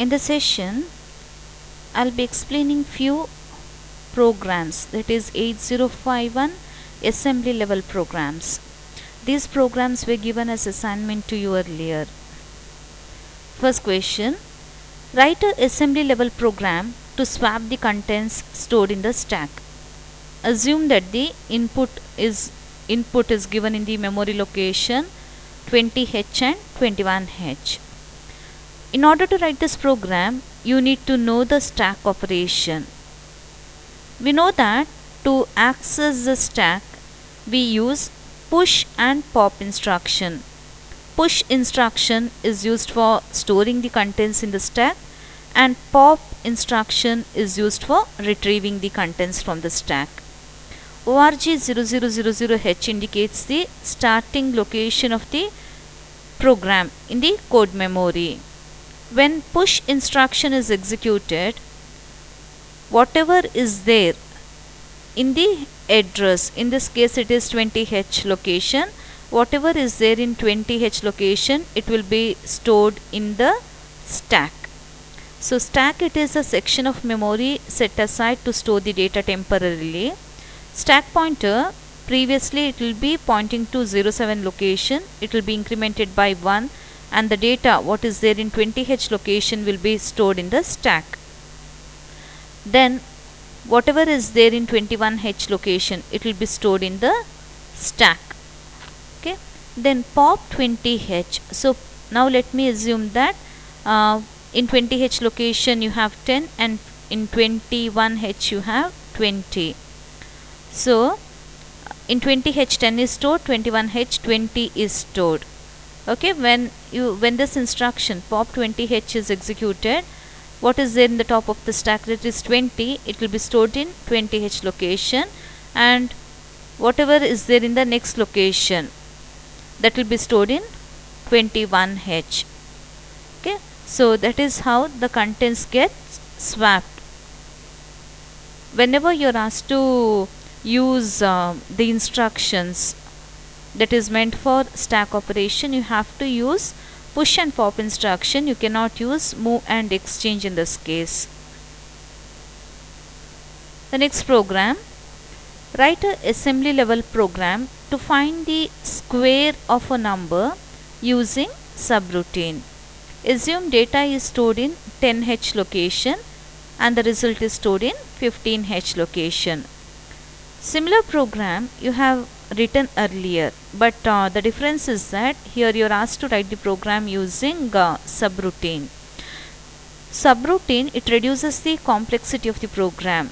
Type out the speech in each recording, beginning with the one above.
In the session, I'll be explaining few programs, that is 8051 assembly level programs. These programs were given as assignment to you earlier. First question, write a assembly level program to swap the contents stored in the stack. Assume that the input is given in the memory location 20H and 21H. In order to write this program, you need to know the stack operation. We know that to access the stack, we use push and pop instruction. Push instruction is used for storing the contents in the stack, and pop instruction is used for retrieving the contents from the stack. ORG0000H indicates the starting location of the program in the code memory. When push instruction is executed, whatever is there in the address, in this case it is 20H location, whatever is there in 20H location, it will be stored in the stack. So stack, it is a section of memory set aside to store the data temporarily. Stack pointer, previously it will be pointing to 07 location, it will be incremented by 1, and the data what is there in 20H location will be stored in the stack. Then whatever is there in 21H location, it will be stored in the stack. Okay. Then pop 20H. So now let me assume that in 20H location you have 10 and in 21H you have 20. So in 20H 10 is stored, 21H 20 is stored. Okay, when this instruction pop 20H is executed, what is there in the top of the stack, that is 20, it will be stored in 20H location, and whatever is there in the next location, that will be stored in 21H. Okay, so that is how the contents get swapped. Whenever you are asked to use the instructions that is meant for stack operation, you have to use push and pop instruction. You cannot use move and exchange in this case. The next program, write a assembly level program to find the square of a number using subroutine. Assume data is stored in 10H location and the result is stored in 15H location. Similar program you have written earlier, but the difference is that here you are asked to write the program using subroutine. Subroutine, it reduces the complexity of the program.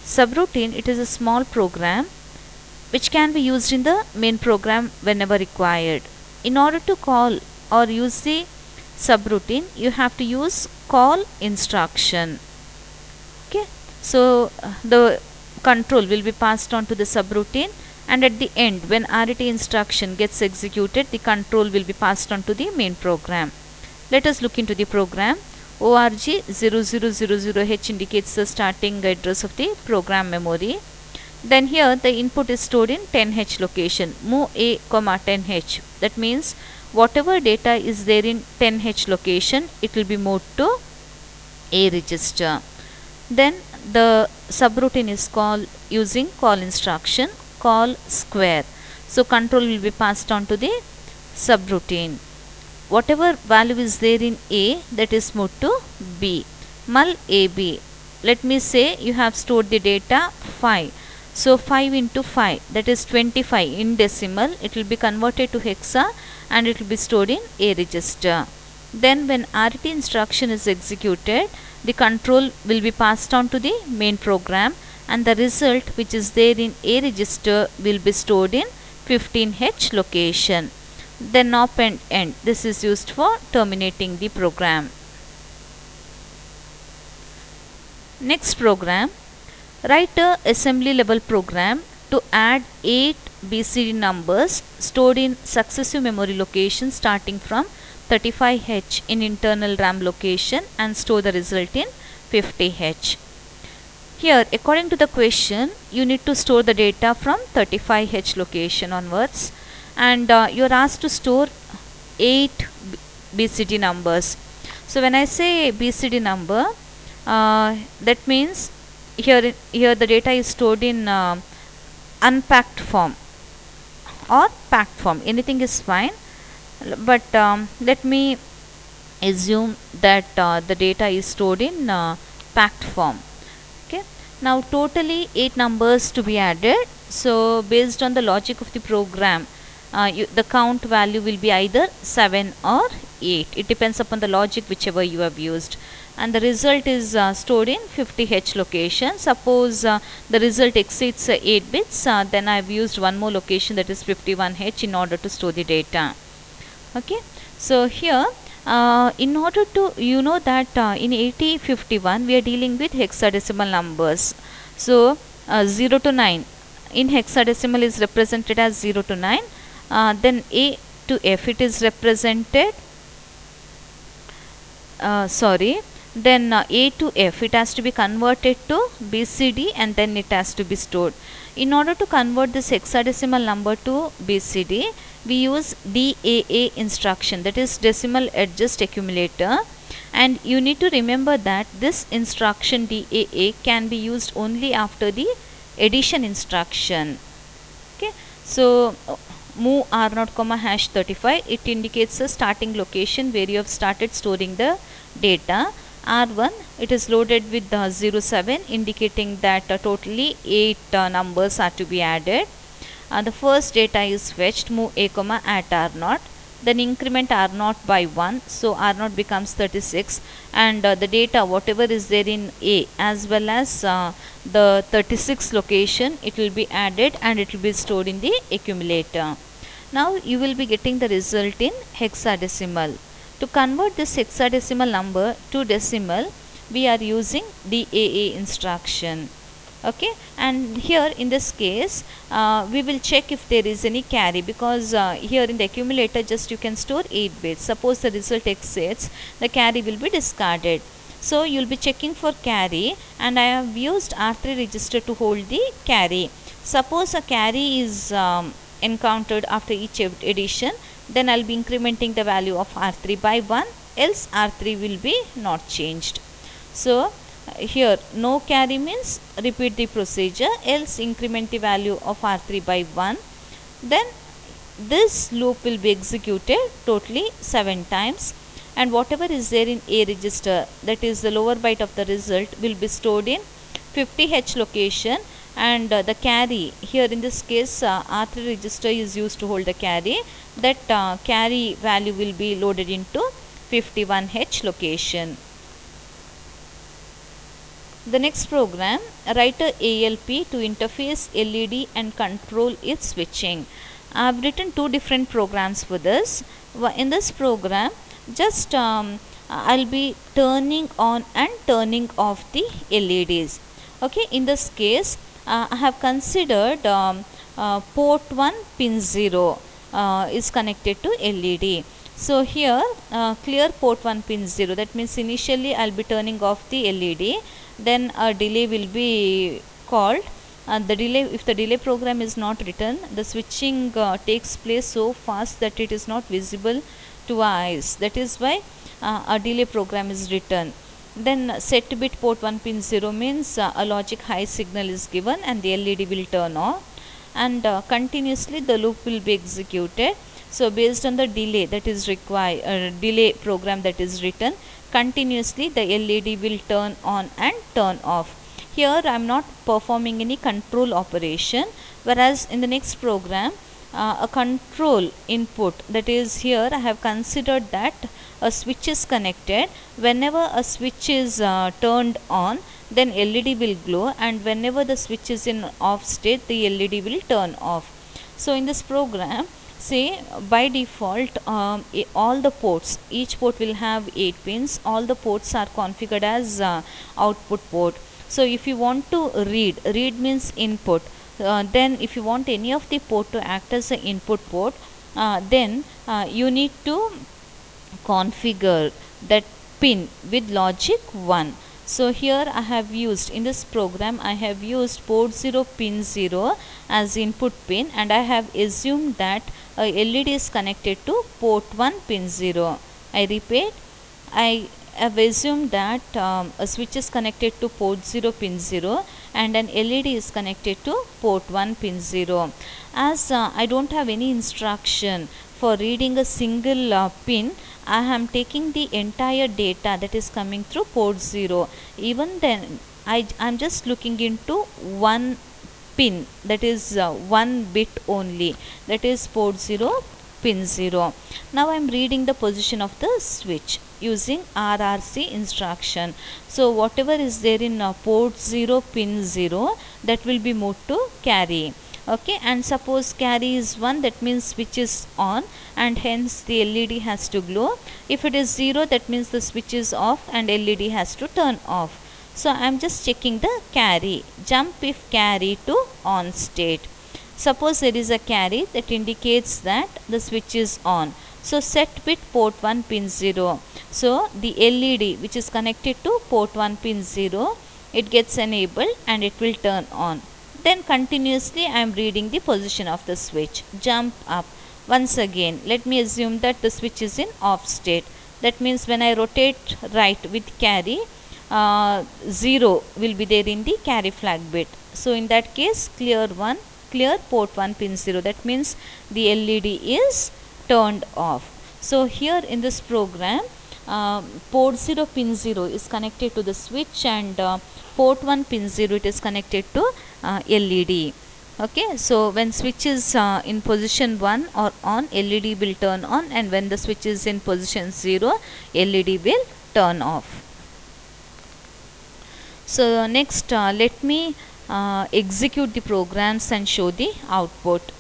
Subroutine, it is a small program which can be used in the main program whenever required. In order to call or use the subroutine, you have to use call instruction. Okay, so the control will be passed on to the subroutine, and at the end when RET instruction gets executed, the control will be passed on to the main program. Let us look into the program. ORG0000H indicates the starting address of the program memory. Then here the input is stored in 10H location, move A, 10H. That means whatever data is there in 10H location, it will be moved to A register. Then the subroutine is called using call instruction, call square. So control will be passed on to the subroutine. Whatever value is there in A, that is moved to B. Mul AB. Let me say you have stored the data 5. So 5 into 5, that is 25 in decimal. It will be converted to hexa and it will be stored in A register. Then when RET instruction is executed, the control will be passed on to the main program, and the result which is there in A register will be stored in 15H location. Then op and end, this is used for terminating the program. Next program, write a assembly level program to add 8 BCD numbers stored in successive memory locations starting from 35H in internal RAM location and store the result in 50H. Here, according to the question, you need to store the data from 35H location onwards, and you are asked to store 8 BCD numbers. So when I say BCD number, that means here the data is stored in unpacked form or packed form, anything is fine, but let me assume that the data is stored in packed form. Okay, now totally 8 numbers to be added. So based on the logic of the program, the count value will be either 7 or 8. It depends upon the logic whichever you have used, and the result is stored in 50H location. Suppose the result exceeds 8 bits, then I have used one more location, that is 51H, in order to store the data. Okay, so here in order to, you know that in 8051 we are dealing with hexadecimal numbers. So 0 to 9 in hexadecimal is represented as 0 to 9. Then A to F, it is represented, then A to F, it has to be converted to BCD and then it has to be stored. In order to convert this hexadecimal number to BCD, we use DAA instruction, that is decimal adjust accumulator, and you need to remember that this instruction DAA can be used only after the addition instruction. Okay, so move R0, #35, it indicates the starting location where you have started storing the data. R1, it is loaded with the 07, indicating that totally 8 numbers are to be added. The first data is fetched, move A, at R0, then increment R0 by 1, so R0 becomes 36, and the data whatever is there in A as well as the 36 location, it will be added and it will be stored in the accumulator. Now you will be getting the result in hexadecimal. To convert this hexadecimal number to decimal, we are using DAA instruction. Okay, and here in this case we will check if there is any carry, because here in the accumulator just you can store 8 bits. Suppose the result exceeds, the carry will be discarded. So you will be checking for carry, and I have used R3 register to hold the carry. Suppose a carry is encountered after each addition, then I will be incrementing the value of R3 by 1, else R3 will be not changed. So here no carry means repeat the procedure, else increment the value of R3 by 1. Then this loop will be executed totally 7 times, and whatever is there in A register, that is the lower byte of the result, will be stored in 50H location, and the carry, here in this case R3 register is used to hold the carry, that carry value will be loaded into 51H location. The next program, write a ALP to interface LED and control its switching. I have written 2 different programs for this. In this program, just I'll be turning on and turning off the LEDs. Okay, in this case I have considered port 1 pin 0 is connected to LED. So here clear port 1 pin 0, that means initially I'll be turning off the LED, then a delay will be called, and the delay, if the delay program is not written, the switching takes place so fast that it is not visible to our eyes. That is why a delay program is written. Then set bit port 1 pin 0 means a logic high signal is given and the LED will turn on, and continuously the loop will be executed. So based on the delay that is required, delay program that is written, continuously the LED will turn on and turn off. Here I am not performing any control operation, whereas in the next program a control input, that is here I have considered that a switch is connected. Whenever a switch is turned on, then LED will glow, and whenever the switch is in off state, the LED will turn off. So in this program, say by default all the ports, each port will have 8 pins, all the ports are configured as output port. So if you want to read means input, then if you want any of the port to act as an input port, then you need to configure that pin with logic 1. So here I have used, in this program I have used port 0 pin 0 as input pin, and I have assumed that a LED is connected to port 1 pin 0. I repeat, I I've assumed that a switch is connected to port 0 pin 0 and an LED is connected to port 1 pin 0. As I don't have any instruction for reading a single pin, I am taking the entire data that is coming through port 0. Even then, I'm just looking into one pin, that is one bit only, that is port 0 pin 0. Now I am reading the position of the switch using RRC instruction. So whatever is there in port 0 pin 0, that will be moved to carry. Okay, and suppose carry is 1, that means switch is on and hence the LED has to glow. If it is 0, that means the switch is off and LED has to turn off. So I am just checking the carry. Jump if carry to on state. Suppose there is a carry, that indicates that the switch is on. So set bit port 1 pin 0. So the LED which is connected to port 1 pin 0, it gets enabled and it will turn on. Then continuously I am reading the position of the switch. Jump up. Once again, let me assume that the switch is in off state. That means when I rotate right with carry, 0 will be there in the carry flag bit. So in that case, clear port 1 pin 0. That means the LED is turned off. So here in this program, port 0 pin 0 is connected to the switch and port 1 pin 0 it is connected to LED. Okay, so when switch is in position 1 or on, LED will turn on, and when the switch is in position 0, LED will turn off. So next let me execute the programs and show the output.